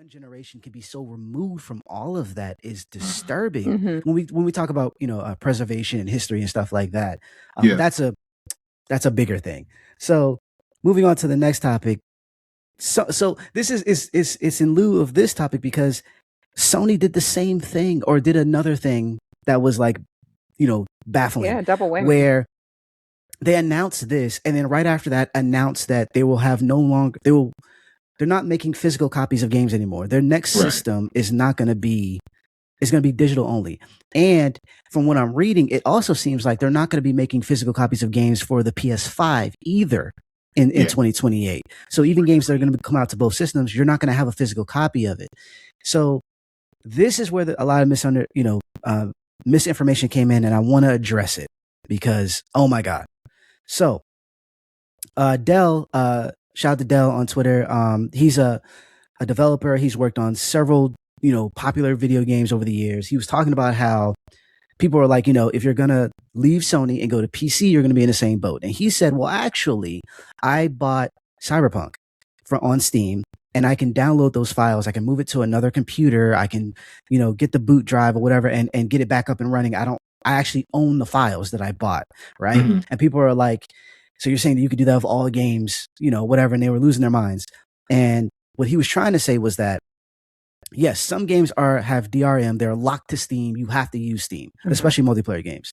one generation can be so removed from all of that is disturbing. Mhm. When we talk about preservation and history and stuff like that, Yeah. that's a bigger thing. So moving on to the next topic. So this is it's in lieu of this topic because Sony did the same thing or did another thing that was like, baffling. Yeah, double whammy. Where they announced this and then right after that announced that they will have they're not making physical copies of games anymore. Their next Right. system is not going to be it's going to be digital only. And from what I'm reading, it also seems like they're not going to be making physical copies of games for the PS5 either in Yeah. 2028. So even games that are going to come out to both systems, you're not going to have a physical copy of it. So this is where a lot of misinformation came in, and I want to address it because, oh my God. So Dell, shout out to Dell on Twitter. He's a developer. He's worked on several, popular video games over the years. He was talking about how people are like, if you're going to leave Sony and go to PC, you're going to be in the same boat. And he said, well, actually, I bought Cyberpunk on Steam and I can download those files. I can move it to another computer. I can, get the boot drive or whatever and get it back up and running. I actually own the files that I bought. Right. Mhm. And people are like, so you're saying that you could do that with all games, whatever. And they were losing their minds. And what he was trying to say was that, yes, some games have DRM. They're locked to Steam. You have to use Steam, especially multiplayer games.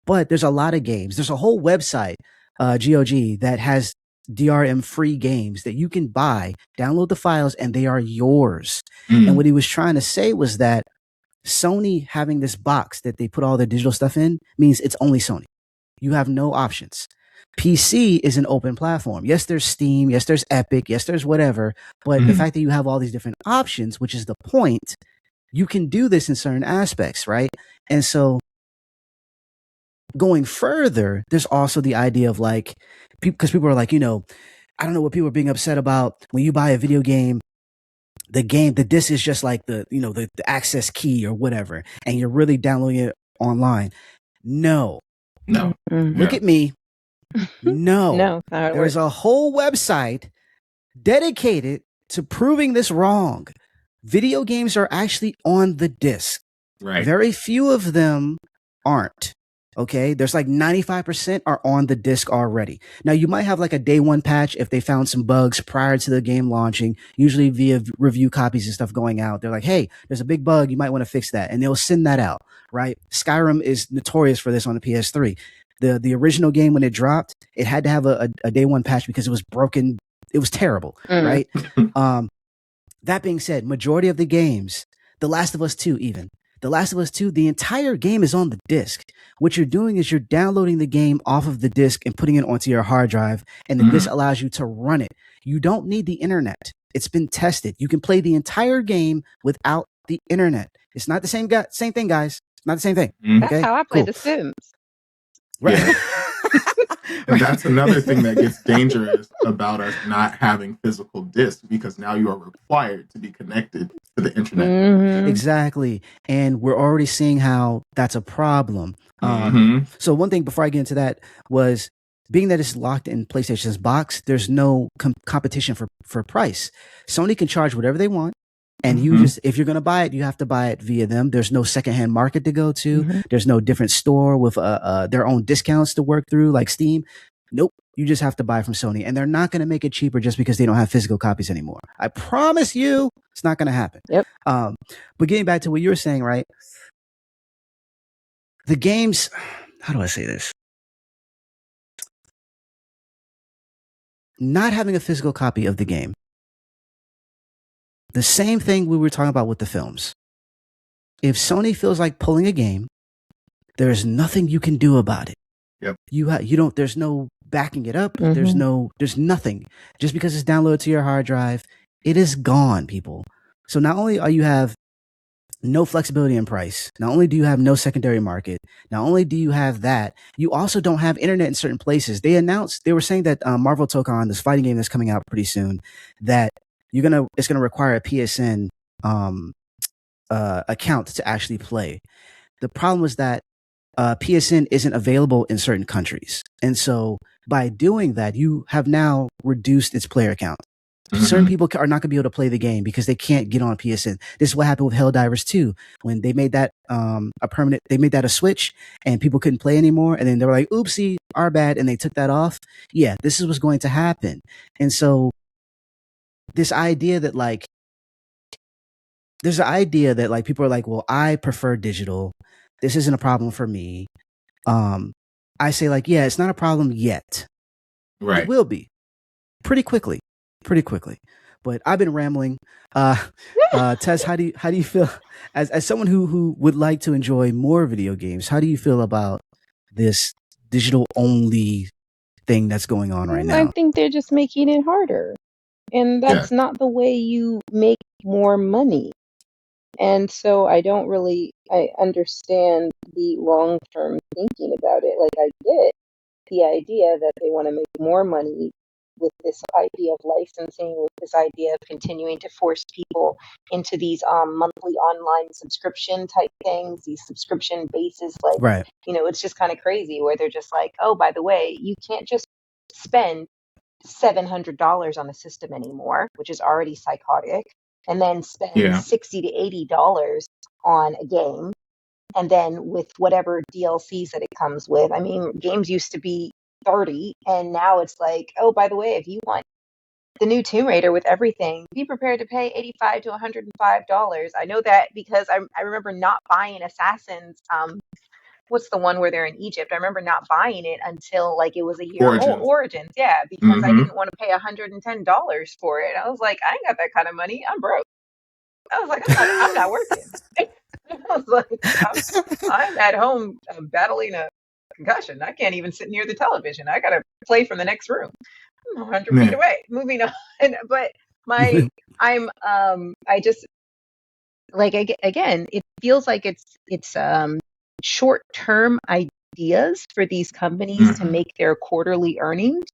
But there's a lot of games. There's a whole website, GOG, that has DRM-free games that you can buy, download the files, and they are yours. Mhm. And what he was trying to say was that Sony having this box that they put all their digital stuff in means it's only Sony. You have no options. PC is an open platform. Yes, there's Steam. Yes, there's Epic. Yes, there's whatever. But the fact that you have all these different options, which is the point, you can do this in certain aspects, right? And so going further, there's also the idea of like, because people are like, I don't know what people are being upset about when you buy a video game. The disc is just like the access key or whatever, and you're really downloading it online. No. Look at me. No, there's a whole website dedicated to proving this wrong. Video games are actually on the disc. Right. Very few of them aren't. Okay. There's like 95% are on the disc already. Now you might have like a day one patch if they found some bugs prior to the game launching, usually via review copies and stuff going out. They're like, hey, there's a big bug. You might want to fix that. And they'll send that out. Right. Skyrim is notorious for this on the PS3. The original game, when it dropped, it had to have a day one patch because it was broken. It was terrible, right? That being said, majority of the games, The Last of Us 2 even, The Last of Us 2, the entire game is on the disc. What you're doing is you're downloading the game off of the disc and putting it onto your hard drive, and the disc allows you to run it. You don't need the internet. It's been tested. You can play the entire game without the internet. It's not the same thing, guys. It's not the same thing. That's Okay? how I play Cool. The Sims. Right. Yeah. And that's another thing that gets dangerous about us not having physical discs, because now you are required to be connected to the internet. Exactly. And we're already seeing how that's a problem. So one thing before I get into that was, being that it's locked in PlayStation's box, there's no competition for price. Sony can charge whatever they want. And you if you're going to buy it, you have to buy it via them. There's no secondhand market to go to. There's no different store with their own discounts to work through like Steam. Nope. You just have to buy from Sony, and they're not going to make it cheaper just because they don't have physical copies anymore. I promise you it's not going to happen. Yep. But getting back to what you were saying, right? The games, how do I say this? Not having a physical copy of the game. The same thing we were talking about with the films. If Sony feels like pulling a game, there is nothing you can do about it. Yep. You don't, there's no backing it up. There's nothing. Just because it's downloaded to your hard drive, it is gone, people. So not only are you have no flexibility in price, not only do you have no secondary market, not only do you have that, you also don't have internet in certain places. They were saying that Marvel Tokon, this fighting game that's coming out pretty soon, that it's gonna require a PSN account to actually play. The problem was that PSN isn't available in certain countries, and so by doing that, you have now reduced its player count. certain people are not going to be able to play the game because they can't get on PSN. This is what happened with Helldivers 2 when they made that they made that a switch and people couldn't play anymore. And then they were like, oopsie, our bad. And they took that off. Yeah, this is what's going to happen. And so this idea that like, there's an idea that like people are like, well, I prefer digital. This isn't a problem for me. I say like, yeah, it's not a problem yet. Right. It will be pretty quickly. But I've been rambling. Tess, how do you feel as someone who would like to enjoy more video games? How do you feel about this digital only thing that's going on right now? I think they're just making it harder. And that's not the way you make more money. And so I understand the long-term thinking about it. Like, I get the idea that they want to make more money with this idea of licensing, with this idea of continuing to force people into these monthly online subscription type things, these subscription bases. Like, right. It's just kind of crazy where they're just like, oh, by the way, you can't just spend $700 on a system anymore, which is already psychotic, and then spend $60 to $80 on a game, and then with whatever DLCs that it comes with. I mean, games used to be $30, and now it's like, oh, by the way, if you want the new Tomb Raider with everything, be prepared to pay $85 to $105. I know that because I remember not buying Assassin's. What's the one where they're in Egypt? I remember not buying it until like it was a year old. Origins, yeah, because I didn't want to pay $110 for it. I was like, I ain't got that kind of money. I'm broke. I was like, I'm not working. I was like, I'm at home battling a concussion. I can't even sit near the television. I gotta play from the next room. I'm 100 feet away. Moving on, but I just like again, it feels like it's short-term ideas for these companies to make their quarterly earnings,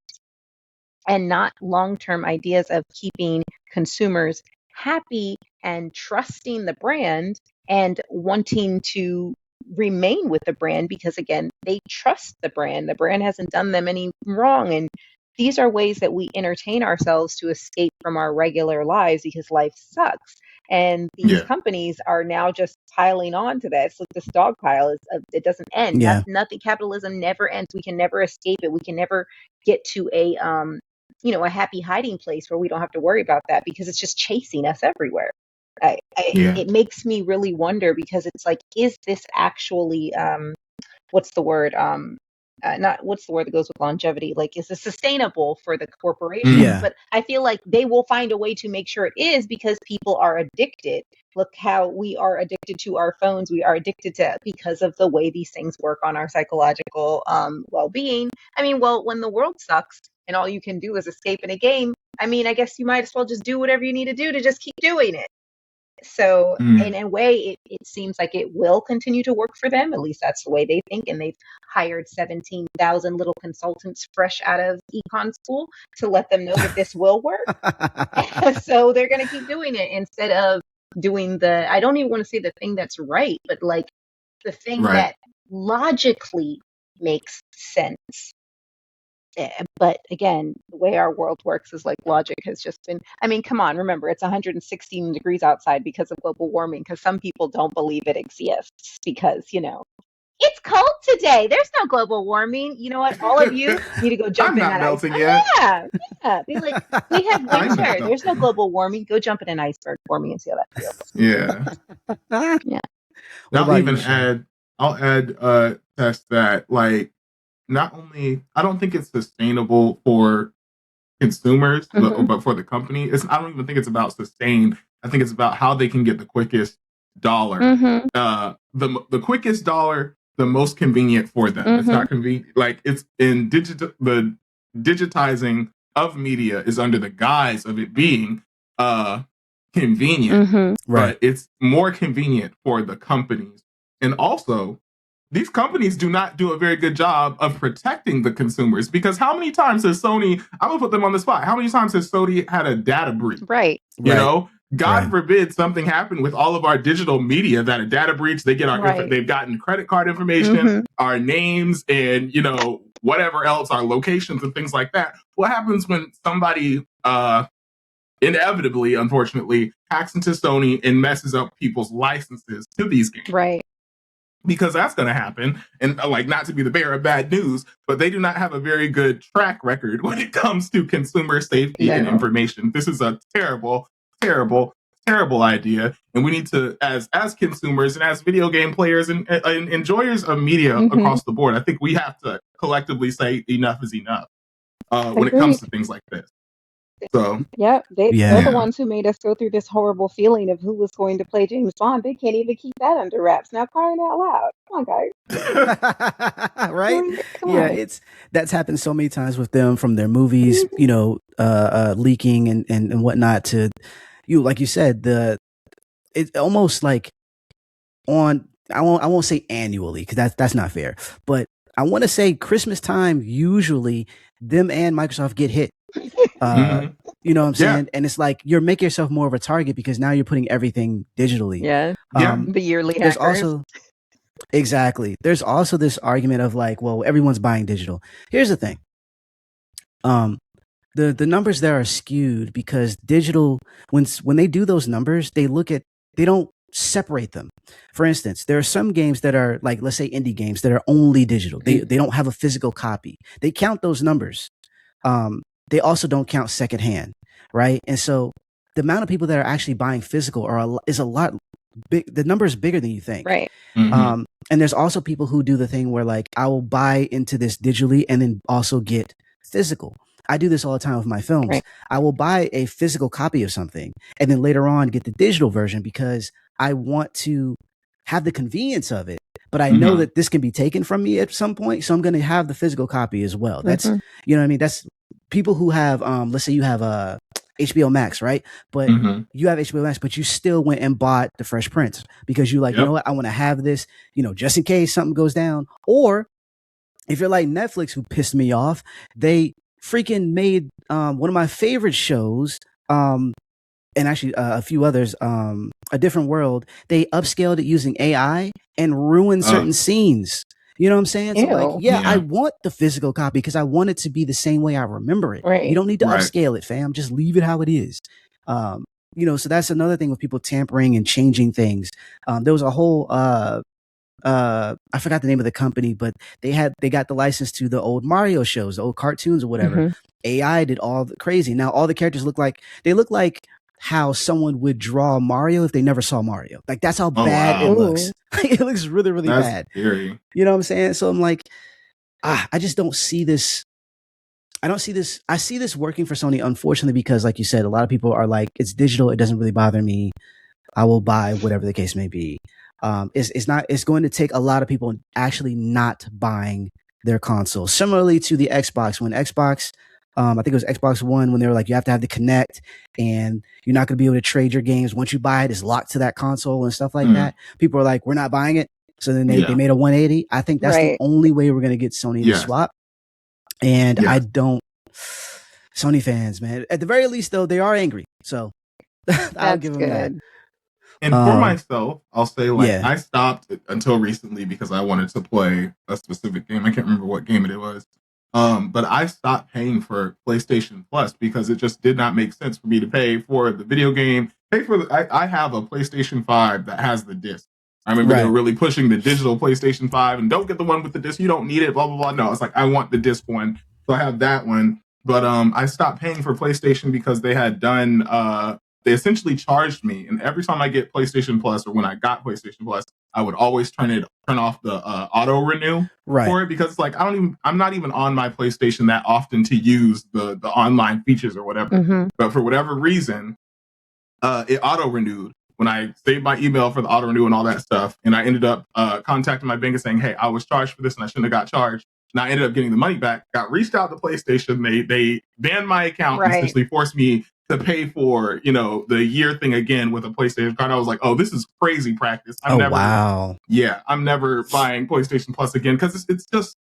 and not long-term ideas of keeping consumers happy and trusting the brand and wanting to remain with the brand because, again, they trust the brand. The brand hasn't done them any wrong. And these are ways that we entertain ourselves to escape from our regular lives because life sucks. And these companies are now just piling on to this. Look, this dog pile it doesn't end. Nothing. Capitalism never ends. We can never escape it. We can never get to a happy hiding place where we don't have to worry about that because it's just chasing us everywhere. It makes me really wonder because it's like, is this actually what's the word? Not what's the word that goes with longevity? Like, is it sustainable for the corporation? Yeah. But I feel like they will find a way to make sure it is because people are addicted. Look how we are addicted to our phones. We are addicted to because of the way these things work on our psychological well-being. I mean, well, when the world sucks and all you can do is escape in a game, I mean, I guess you might as well just do whatever you need to do to just keep doing it. So in a way, it seems like it will continue to work for them. At least that's the way they think. And they've hired 17,000 little consultants fresh out of econ school to let them know that this will work. So they're going to keep doing it instead of doing I don't even want to say the thing that's right, but like the thing that logically makes sense. But again, the way our world works is like logic has just been, I mean, come on, remember, it's 116 degrees outside because of global warming, because some people don't believe it exists because, it's cold today. There's no global warming. You know what? All of you need to go jump in that ice. Yeah. Be like, we have winter. There's no global warming. Go jump in an iceberg for me and see how that feels. Yeah. Yeah. I'll add Tess that like, not only I don't think it's sustainable for consumers, but for the company, I don't even think it's about sustain. I think it's about how they can get the quickest dollar, the quickest dollar, the most convenient for them. It's not convenient. Like it's in the digitizing of media is under the guise of it being convenient, but it's more convenient for the companies, and also. These companies do not do a very good job of protecting the consumers because how many times has Sony, I'm going to put them on the spot, how many times has Sony had a data breach? Right. You know, God forbid something happened with all of our digital media that a data breach, they get they've gotten credit card information, our names, and, whatever else, our locations and things like that. What happens when somebody inevitably, unfortunately, hacks into Sony and messes up people's licenses to these games. Right. Because that's going to happen. And like, not to be the bearer of bad news, but they do not have a very good track record when it comes to consumer safety and information. This is a terrible, terrible, terrible idea. And we need to, as consumers and as video game players and enjoyers of media across the board, I think we have to collectively say enough is enough when it comes to things like this. So they're the ones who made us go through this horrible feeling of who was going to play James Bond. They can't even keep that under wraps. Now, crying out loud. Come on, guys. Right? Come on. That's happened so many times with them, from their movies, leaking and whatnot, to like you said, it's almost like I won't say annually, because that's not fair, but I want to say Christmas time, usually them and Microsoft get hit. You know what I'm saying? And it's like you're making yourself more of a target because now you're putting everything digitally. The yearly hackers. There's also this argument of like, well, everyone's buying digital. Here's the thing. The numbers there are skewed because digital, when they do those numbers, they don't separate them. For instance, there are some games that are like, let's say indie games that are only digital. They don't have a physical copy. They count those numbers. They also don't count secondhand, right? And so the amount of people that are actually buying physical is a lot big. The number is bigger than you think, right? And there's also people who do the thing where like, I will buy into this digitally and then also get physical. I do this all the time with my films. Right. I will buy a physical copy of something and then later on get the digital version because I want to have the convenience of it. But I know that this can be taken from me at some point, so I'm going to have the physical copy as well. That's you know what I mean. That's people who have let's say you have HBO Max, right? But you have HBO Max, but you still went and bought the Fresh Prince because you like, you know what, I want to have this, just in case something goes down. Or if you're like Netflix, who pissed me off, they freaking made one of my favorite shows, and actually a few others, A Different World. They upscaled it using AI and ruined certain scenes. You know what I'm saying? So like, I want the physical copy because I want it to be the same way I remember it. Right. You don't need to upscale it, fam. Just leave it how it is. So that's another thing with people tampering and changing things. There was a whole I forgot the name of the company, but they got the license to the old Mario shows, the old cartoons or whatever. AI did all the crazy. Now all the characters look like how someone would draw Mario if they never saw Mario. Like that's how bad it looks. It looks really, really bad. Scary. You know what I'm saying? So I'm like, I just don't see this. I don't see this. I see this working for Sony, unfortunately, because like you said, a lot of people are like, it's digital. It doesn't really bother me. I will buy whatever the case may be. It's going to take a lot of people actually not buying their console. Similarly to the Xbox, when Xbox, I think it was Xbox One, when they were like, you have to have the Connect and you're not going to be able to trade your games. Once you buy it, it's locked to that console and stuff like that. People are like, we're not buying it. So then they made a 180. I think that's the only way we're going to get Sony to swap. And I don't, Sony fans, man, at the very least though, they are angry. So I'll give them that. And for myself, I'll say I stopped until recently because I wanted to play a specific game. I can't remember what game it was. But I stopped paying for PlayStation Plus because it just did not make sense for me to pay for the video game. I have a PlayStation 5 that has the disc. I remember they were really pushing the digital PlayStation 5 and don't get the one with the disc. You don't need it, blah, blah, blah. No, it's like, I want the disc one. So I have that one. But I stopped paying for PlayStation because they had done, they essentially charged me. And every time I get PlayStation Plus, or when I got PlayStation Plus, I would always turn off the auto renew for it because it's like, I'm not even on my PlayStation that often to use the online features or whatever. But for whatever reason, it auto renewed when I saved my email for the auto renew and all that stuff. And I ended up contacting my bank and saying, hey, I was charged for this and I shouldn't have got charged. And I ended up getting the money back, got reached out to PlayStation. They banned my account and essentially forced me to pay for, the year thing again with a PlayStation card. I was like, oh, this is crazy practice. I'm never buying PlayStation Plus again because it's just,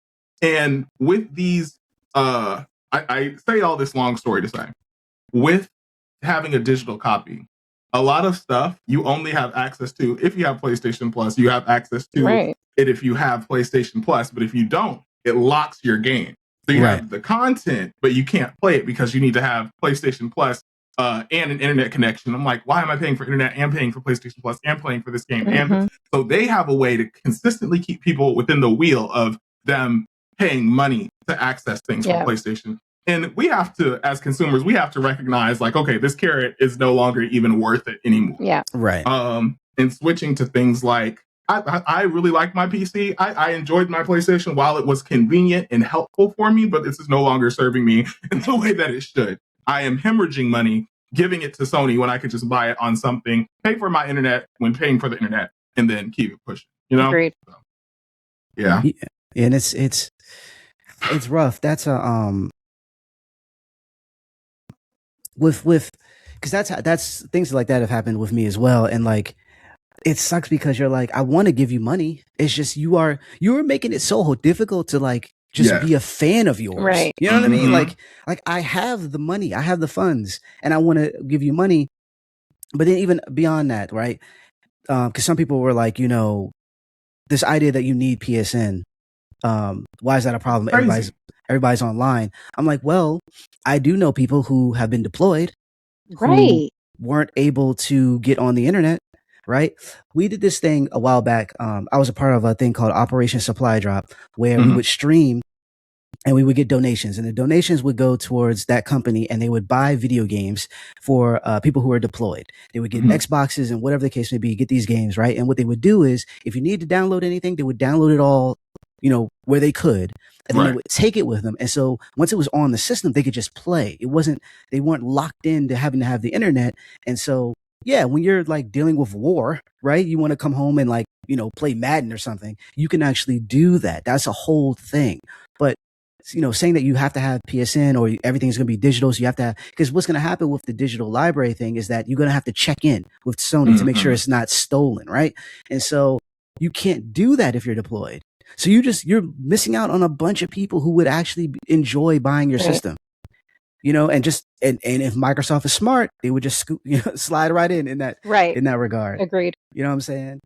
and with these, I say all this long story to say, with having a digital copy, a lot of stuff you only have access to if you have PlayStation Plus. You have access to it if you have PlayStation Plus, but if you don't, it locks your game. So you have the content, but you can't play it because you need to have PlayStation Plus and an internet connection. I'm like, why am I paying for internet and paying for PlayStation Plus and paying for this game? And so they have a way to consistently keep people within the wheel of them paying money to access things from PlayStation. And we have to, as consumers, we have to recognize like, okay, this carrot is no longer even worth it anymore. Yeah. Right. And switching to things like, I really like my PC. I enjoyed my PlayStation while it was convenient and helpful for me, but this is no longer serving me in the way that it should. I am hemorrhaging money, giving it to Sony when I could just buy it on something, pay for my internet when paying for the internet, and then keep it pushing. You know? Agreed. So, yeah. And it's rough. That's with because that's things like that have happened with me as well. And like, it sucks because you're like, I want to give you money. It's just you're making it so difficult to like just be a fan of yours. Right. You know what I mean? Like I have the money, I have the funds, and I want to give you money. But then even beyond that, right? Because some people were like, this idea that you need PSN. Why is that a problem? Everybody's online. I'm like, well, I do know people who have been deployed, who weren't able to get on the internet. Right. We did this thing a while back. I was a part of a thing called Operation Supply Drop, where we would stream and we would get donations, and the donations would go towards that company, and they would buy video games for people who are deployed. They would get Xboxes and whatever the case may be, get these games. Right. And what they would do is, if you need to download anything, they would download it all, where they could. And then they would take it with them. And so once it was on the system, they could just play. They weren't locked into having to have the internet. And so, yeah, when you're like dealing with war, right? You want to come home and like, play Madden or something. You can actually do that. That's a whole thing. But, saying that you have to have PSN or everything's going to be digital. So you have to because what's going to happen with the digital library thing is that you're going to have to check in with Sony to make sure it's not stolen, right? And so you can't do that if you're deployed. So you're missing out on a bunch of people who would actually enjoy buying your system. And if Microsoft is smart, they would just slide right in that in that regard. Agreed. You know what I'm saying?